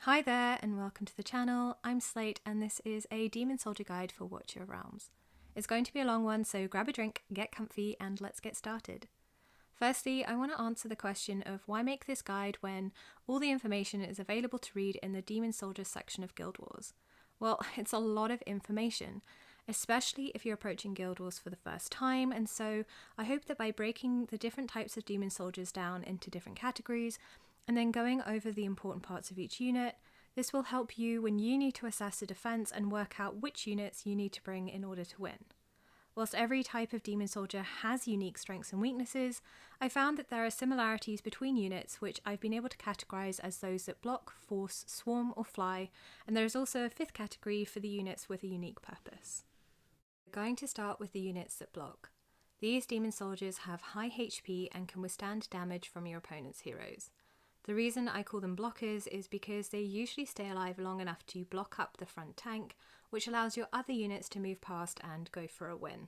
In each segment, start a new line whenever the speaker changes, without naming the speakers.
Hi there and welcome to the channel. I'm Slate and this is a Demon Soldier guide for Watcher Realms. It's going to be a long one, so grab a drink, get comfy and let's get started. Firstly, I want to answer the question of why make this guide when all the information is available to read in the Demon Soldier section of Guild Wars. Well, it's a lot of information, especially if you're approaching Guild Wars for the first time, and so I hope that by breaking the different types of Demon Soldiers down into different categories, and then going over the important parts of each unit, this will help you when you need to assess a defense and work out which units you need to bring in order to win. Whilst every type of Demon Soldier has unique strengths and weaknesses, I found that there are similarities between units which I've been able to categorise as those that block, force, swarm or fly, and there is also a fifth category for the units with a unique purpose. We're going to start with the units that block. These Demon Soldiers have high HP and can withstand damage from your opponent's heroes. The reason I call them blockers is because they usually stay alive long enough to block up the front tank, which allows your other units to move past and go for a win.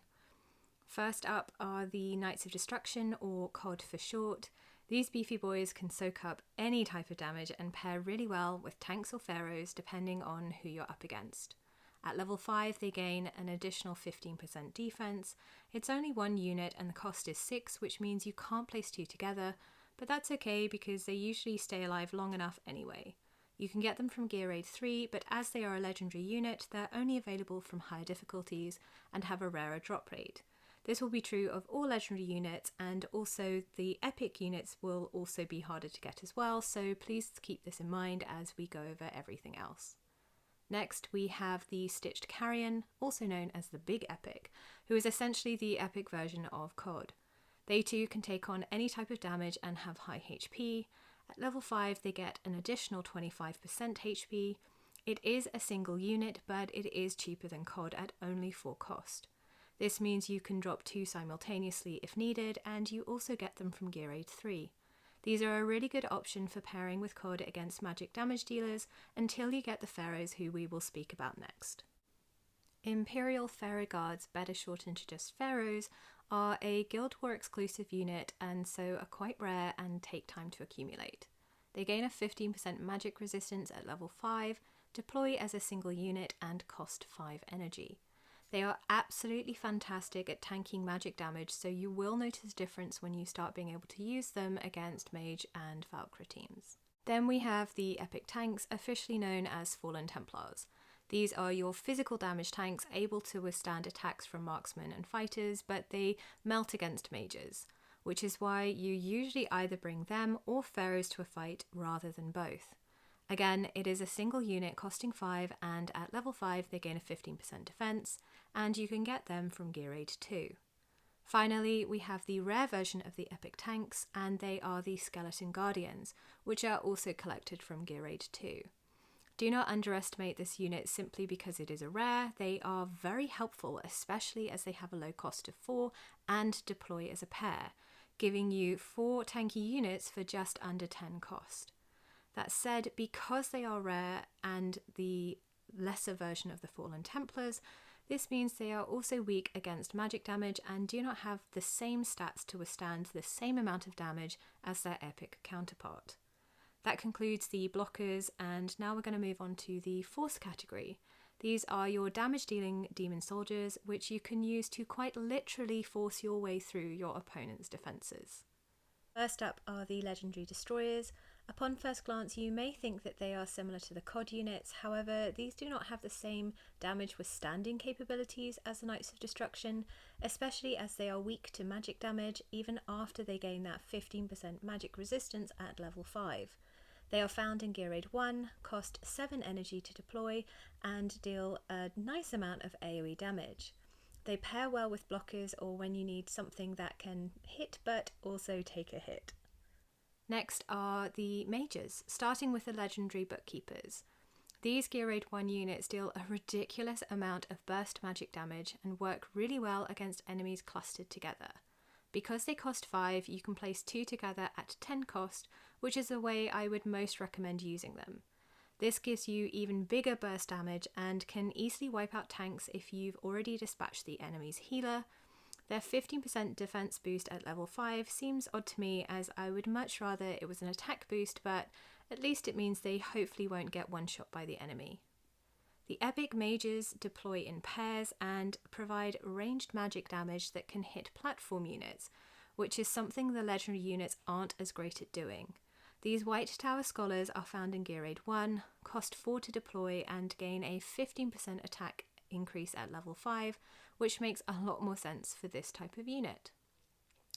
First up are the Knights of Destruction, or COD for short. These beefy boys can soak up any type of damage and pair really well with tanks or pharaohs depending on who you're up against. At level 5 they gain an additional 15% defense. It's only one unit and the cost is 6, which means you can't place two together, but that's okay because they usually stay alive long enough anyway. You can get them from Gear Raid 3, but as they are a legendary unit, they're only available from higher difficulties and have a rarer drop rate. This will be true of all legendary units, and also the epic units will also be harder to get as well, so please keep this in mind as we go over everything else. Next we have the Stitched Carrion, also known as the Big Epic, who is essentially the epic version of COD. They too can take on any type of damage and have high HP. At level 5 they get an additional 25% HP. It is a single unit, but it is cheaper than COD at only 4 cost. This means you can drop two simultaneously if needed, and you also get them from Gear Raid 3. These are a really good option for pairing with COD against magic damage dealers until you get the pharaohs, who we will speak about next. Imperial Pharaoh Guards, better shortened to just pharaohs, are a Guild War exclusive unit and so are quite rare and take time to accumulate. They gain a 15% magic resistance at level 5, deploy as a single unit and cost 5 energy. They are absolutely fantastic at tanking magic damage, so you will notice a difference when you start being able to use them against Mage and Valkyrie teams. Then we have the Epic Tanks, officially known as Fallen Templars. These are your physical damage tanks able to withstand attacks from marksmen and fighters, but they melt against mages, which is why you usually either bring them or pharaohs to a fight rather than both. Again, it is a single unit costing 5, and at level 5 they gain a 15% defense, and you can get them from Gear Raid 2. Finally, we have the rare version of the Epic Tanks, and they are the Skeleton Guardians, which are also collected from Gear Raid 2. Do not underestimate this unit simply because it is a rare. They are very helpful, especially as they have a low cost of 4 and deploy as a pair, giving you 4 tanky units for just under 10 cost. That said, because they are rare and the lesser version of the Fallen Templars, this means they are also weak against magic damage and do not have the same stats to withstand the same amount of damage as their epic counterpart. That concludes the blockers, and now we're going to move on to the force category. These are your damage dealing Demon Soldiers, which you can use to quite literally force your way through your opponent's defences. First up are the Legendary Destroyers. Upon first glance you may think that they are similar to the COD units, however these do not have the same damage withstanding capabilities as the Knights of Destruction, especially as they are weak to magic damage even after they gain that 15% magic resistance at level 5. They are found in Gear Raid 1, cost 7 energy to deploy, and deal a nice amount of AoE damage. They pair well with blockers or when you need something that can hit but also take a hit. Next are the Mages, starting with the Legendary Bookkeepers. These Gear Raid 1 units deal a ridiculous amount of burst magic damage and work really well against enemies clustered together. Because they cost 5, you can place 2 together at 10 cost, which is the way I would most recommend using them. This gives you even bigger burst damage and can easily wipe out tanks if you've already dispatched the enemy's healer. Their 15% defense boost at level 5 seems odd to me, as I would much rather it was an attack boost, but At least it means they hopefully won't get one-shot by the enemy. The epic mages deploy in pairs and provide ranged magic damage that can hit platform units, which is something the legendary units aren't as great at doing. These White Tower Scholars are found in Gear Raid 1, cost 4 to deploy and gain a 15% attack increase at level 5, which makes a lot more sense for this type of unit.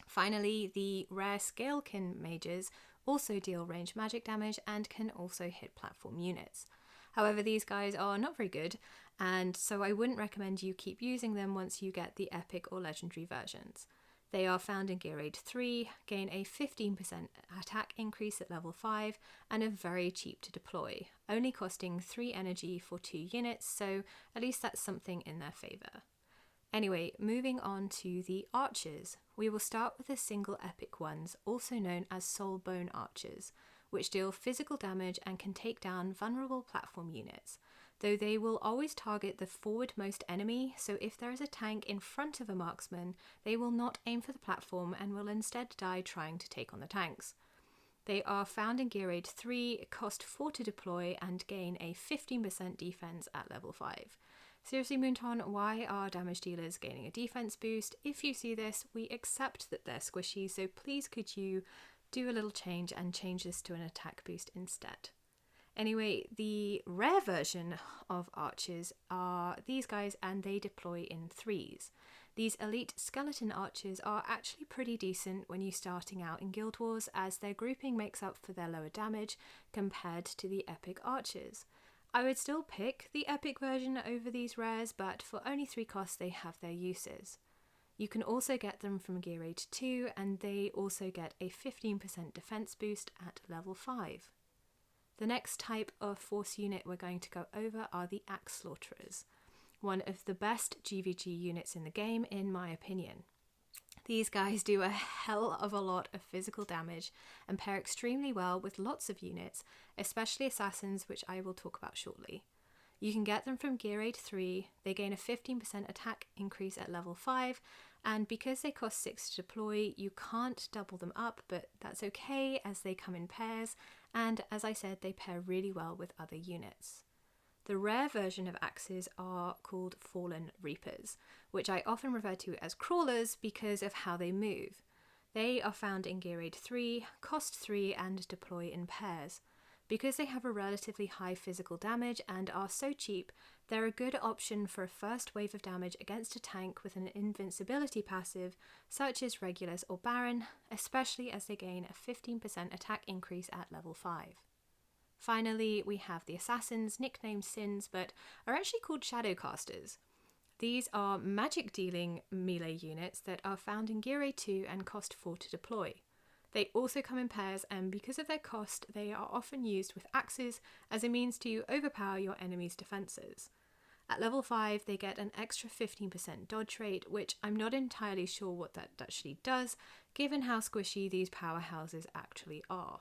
Finally, the rare Scalekin mages also deal ranged magic damage and can also hit platform units. However, these guys are not very good, and so I wouldn't recommend you keep using them once you get the epic or legendary versions. They are found in Gear Raid 3, gain a 15% attack increase at level 5, and are very cheap to deploy, only costing 3 energy for 2 units, so at least that's something in their favour. Anyway, moving on to the archers, we will start with the single epic ones, also known as Soul Bone Archers, which deal physical damage and can take down vulnerable platform units, though they will always target the forwardmost enemy, so if there is a tank in front of a marksman, they will not aim for the platform and will instead die trying to take on the tanks. They are found in Gear Raid 3, cost 4 to deploy and gain a 15% defense at level 5. Seriously, Moonton, why are damage dealers gaining a defense boost? If you see this, we accept that they're squishy, so please could you do a little change and change this to an attack boost instead. Anyway, the rare version of archers are these guys, and they deploy in 3s. These elite skeleton archers are actually pretty decent when you're starting out in Guild Wars, as their grouping makes up for their lower damage compared to the epic archers. I would still pick the epic version over these rares, but for only 3 costs they have their uses. You can also get them from Gear Raid 2, and they also get a 15% defense boost at level 5. The next type of force unit we're going to go over are the Axe Slaughterers, one of the best GVG units in the game in my opinion. These guys do a hell of a lot of physical damage and pair extremely well with lots of units, especially assassins, which I will talk about shortly. You can get them from Gear Raid 3, they gain a 15% attack increase at level 5, and because they cost 6 to deploy, you can't double them up, but that's okay as they come in pairs, and as I said, they pair really well with other units. The rare version of axes are called Fallen Reapers, which I often refer to as crawlers because of how they move. They are found in Gear Raid 3, cost 3 and deploy in pairs. Because they have a relatively high physical damage and are so cheap, they're a good option for a first wave of damage against a tank with an invincibility passive such as Regulus or Baron, especially as they gain a 15% attack increase at level 5. Finally, we have the Assassins, nicknamed Sins, but are actually called Shadowcasters. These are magic dealing melee units that are found in Gear Raid 2 and cost 4 to deploy. They also come in pairs, and because of their cost, they are often used with axes as a means to overpower your enemy's defences. At level 5, they get an extra 15% dodge rate, which I'm not entirely sure what that actually does, given how squishy these powerhouses actually are.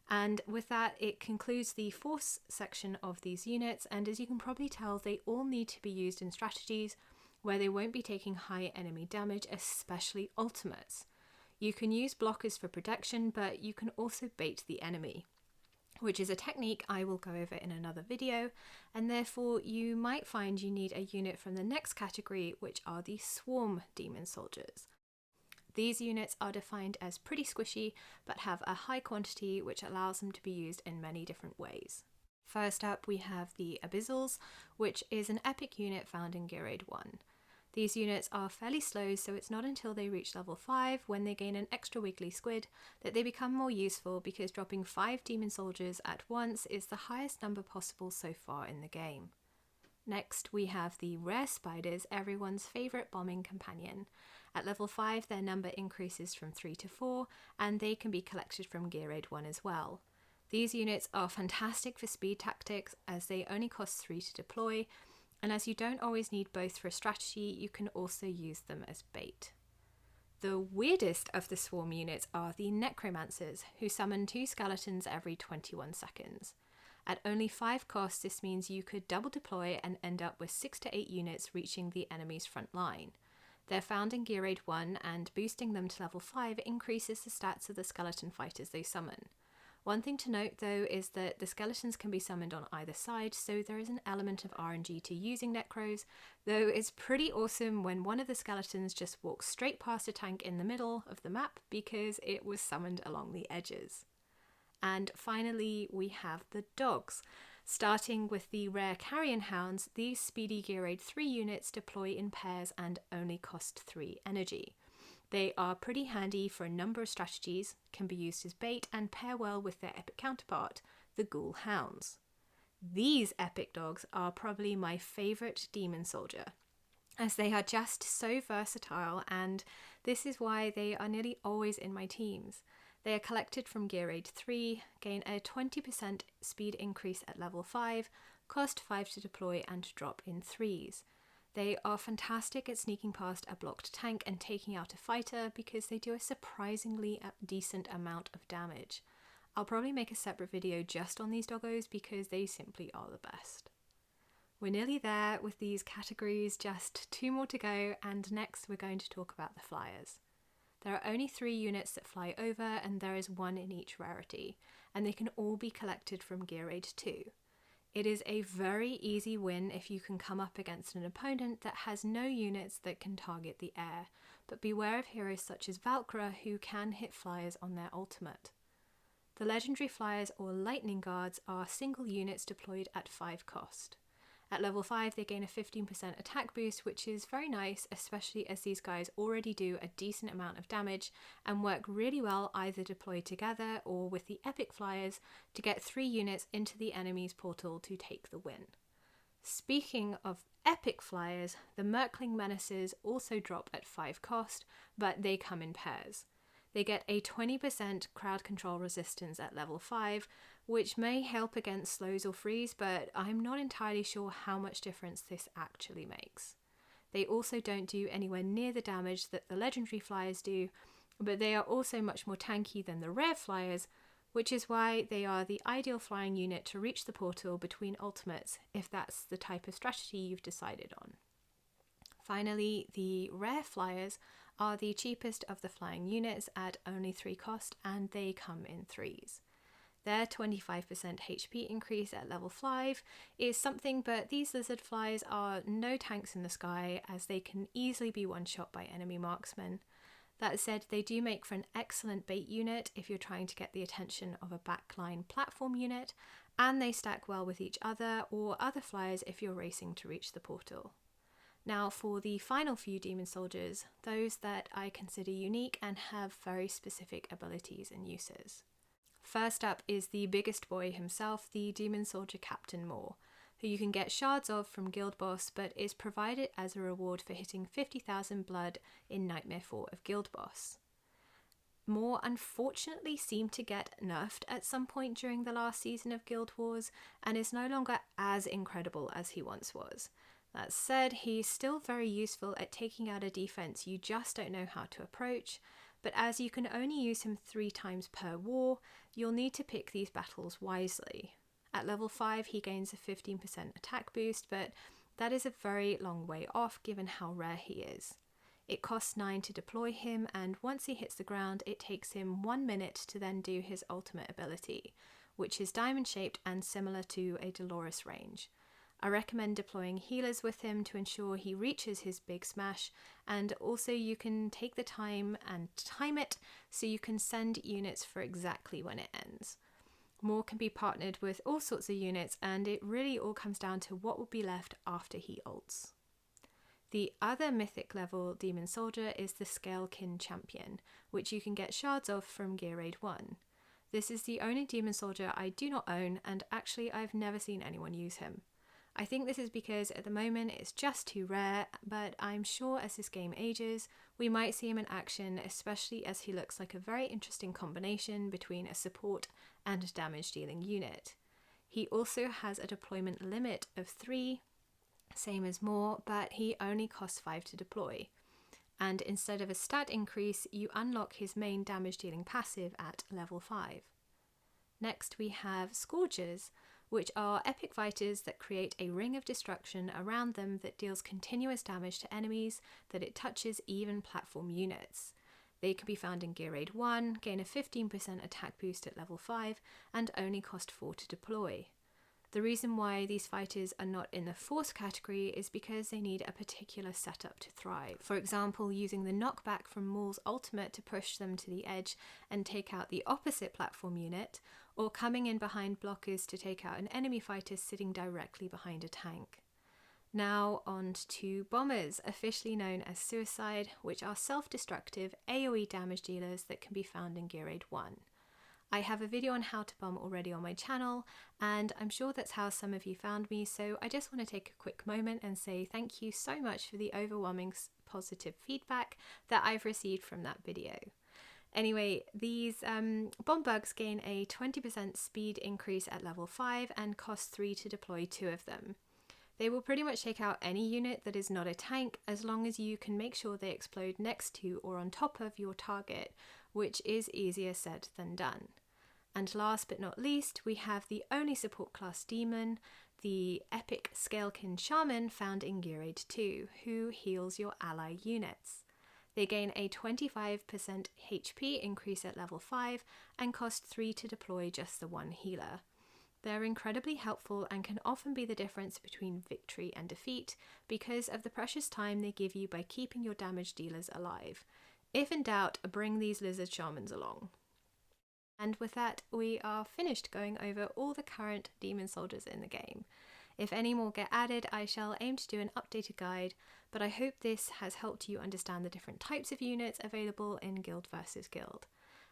And with that, it concludes the force section of these units, and as you can probably tell, they all need to be used in strategies where they won't be taking high enemy damage, especially ultimates. You can use blockers for protection, but you can also bait the enemy, which is a technique I will go over in another video, and therefore you might find you need a unit from the next category, which are the Swarm Demon Soldiers. These units are defined as pretty squishy, but have a high quantity, which allows them to be used in many different ways. First up, we have the Abyssals, which is an epic unit found in Gear Raid 1. These units are fairly slow, so it's not until they reach level 5, when they gain an extra wiggly squid, that they become more useful, because dropping 5 demon soldiers at once is the highest number possible so far in the game. Next, we have the rare spiders, everyone's favourite bombing companion. At level 5, their number increases from 3 to 4, and they can be collected from Gear Raid 1 as well. These units are fantastic for speed tactics, as they only cost 3 to deploy, and as you don't always need both for a strategy, you can also use them as bait. The weirdest of the swarm units are the Necromancers, who summon 2 skeletons every 21 seconds. At only 5 costs, this means you could double deploy and end up with 6 to 8 units reaching the enemy's front line. They're found in Gear Raid 1, and boosting them to level 5 increases the stats of the skeleton fighters they summon. One thing to note though is that the skeletons can be summoned on either side, so there is an element of RNG to using Necros, though it's pretty awesome when one of the skeletons just walks straight past a tank in the middle of the map because it was summoned along the edges. And finally we have the dogs. Starting with the rare Carrion Hounds, these speedy Gear Aid 3 units deploy in pairs and only cost 3 energy. They are pretty handy for a number of strategies, can be used as bait, and pair well with their epic counterpart, the Ghoul Hounds. These epic dogs are probably my favourite demon soldier, as they are just so versatile, and this is why they are nearly always in my teams. They are collected from Gear Aid 3, gain a 20% speed increase at level 5, cost 5 to deploy and drop in 3s. They are fantastic at sneaking past a blocked tank and taking out a fighter because they do a surprisingly decent amount of damage. I'll probably make a separate video just on these doggos because they simply are the best. We're nearly there with these categories, just 2 more to go, and next we're going to talk about the flyers. There are only 3 units that fly over, and there is 1 in each rarity, and they can all be collected from Gear Aid 2. It is a very easy win if you can come up against an opponent that has no units that can target the air, but beware of heroes such as Valkyra who can hit flyers on their ultimate. The legendary flyers or lightning guards are single units deployed at 5 cost. At level 5 they gain a 15% attack boost, which is very nice, especially as these guys already do a decent amount of damage and work really well either deployed together or with the epic flyers to get 3 units into the enemy's portal to take the win. Speaking of epic flyers, the Merkling Menacers also drop at 5 cost, but they come in pairs. They get a 20% crowd control resistance at level 5, which may help against slows or freeze, but I'm not entirely sure how much difference this actually makes. They also don't do anywhere near the damage that the legendary flyers do, but they are also much more tanky than the rare flyers, which is why they are the ideal flying unit to reach the portal between ultimates if that's the type of strategy you've decided on. Finally, the rare flyers are the cheapest of the flying units at only 3 cost, and they come in 3s. Their 25% HP increase at level 5 is something, but these lizard flies are no tanks in the sky as they can easily be one-shot by enemy marksmen. That said, they do make for an excellent bait unit if you're trying to get the attention of a backline platform unit, and they stack well with each other or other flyers if you're racing to reach the portal. Now for the final few demon soldiers, those that I consider unique and have very specific abilities and uses. First up is the biggest boy himself, the demon soldier Captain Moore, who you can get shards of from Guild Boss but is provided as a reward for hitting 50,000 blood in Nightmare 4 of Guild Boss. Moore unfortunately seemed to get nerfed at some point during the last season of Guild Wars and is no longer as incredible as he once was. That said, he's still very useful at taking out a defense you just don't know how to approach, but as you can only use him 3 times per war, you'll need to pick these battles wisely. At level 5 he gains a 15% attack boost, but that is a very long way off given how rare he is. It costs 9 to deploy him, and once he hits the ground it takes him 1 minute to then do his ultimate ability, which is diamond shaped and similar to a Dolores range. I recommend deploying healers with him to ensure he reaches his big smash, and also you can take the time and time it so you can send units for exactly when it ends. Moore can be partnered with all sorts of units, and it really all comes down to what will be left after he ults. The other mythic level demon soldier is the Scalekin Champion, which you can get shards of from Gear Aid 1. This is the only demon soldier I do not own, and actually I've never seen anyone use him. I think this is because at the moment it's just too rare, but I'm sure as this game ages, we might see him in action, especially as he looks like a very interesting combination between a support and damage dealing unit. He also has a deployment limit of 3, same as Moore, but he only costs 5 to deploy. And instead of a stat increase, you unlock his main damage dealing passive at level 5. Next we have Scorches, which are epic fighters that create a ring of destruction around them that deals continuous damage to enemies that it touches, even platform units. They can be found in Gear Raid 1, gain a 15% attack boost at level 5, and only cost 4 to deploy. The reason why these fighters are not in the Force category is because they need a particular setup to thrive. For example, using the knockback from Maul's ultimate to push them to the edge and take out the opposite platform unit, or coming in behind blockers to take out an enemy fighter sitting directly behind a tank. Now on to bombers, officially known as Suicide, which are self-destructive AoE damage dealers that can be found in Gear Raid 1. I have a video on how to bomb already on my channel, and I'm sure that's how some of you found me, so I just want to take a quick moment and say thank you so much for the overwhelming positive feedback that I've received from that video. Anyway, these Bombbugs gain a 20% speed increase at level 5 and cost 3 to deploy 2 of them. They will pretty much take out any unit that is not a tank, as long as you can make sure they explode next to or on top of your target, which is easier said than done. And last but not least, we have the only support class demon, the epic Scalekin Sharman found in Gear Raid 2, who heals your ally units. They gain a 25% HP increase at level 5 and cost 3 to deploy just the one healer. They're incredibly helpful and can often be the difference between victory and defeat because of the precious time they give you by keeping your damage dealers alive. If in doubt, bring these lizard shamans along. And with that, we are finished going over all the current demon soldiers in the game. If any more get added, I shall aim to do an updated guide, but I hope this has helped you understand the different types of units available in Guild versus Guild.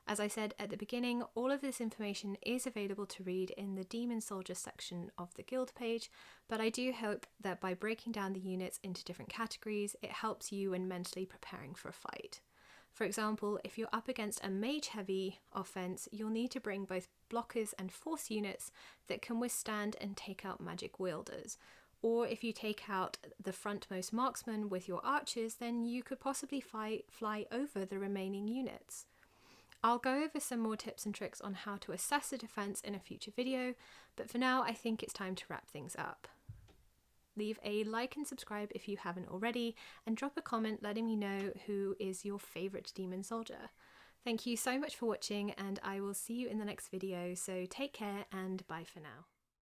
As I said at the beginning, all of this information is available to read in the Demon Soldier section of the Guild page, but I do hope that by breaking down the units into different categories, it helps you when mentally preparing for a fight. For example, if you're up against a mage-heavy offense, you'll need to bring both blockers and force units that can withstand and take out magic wielders. Or if you take out the frontmost marksman with your archers, then you could possibly fly over the remaining units. I'll go over some more tips and tricks on how to assess a defense in a future video, but for now I think it's time to wrap things up. Leave a like and subscribe if you haven't already, and drop a comment letting me know who is your favourite demon soldier. Thank you so much for watching, and I will see you in the next video, so take care and bye for now.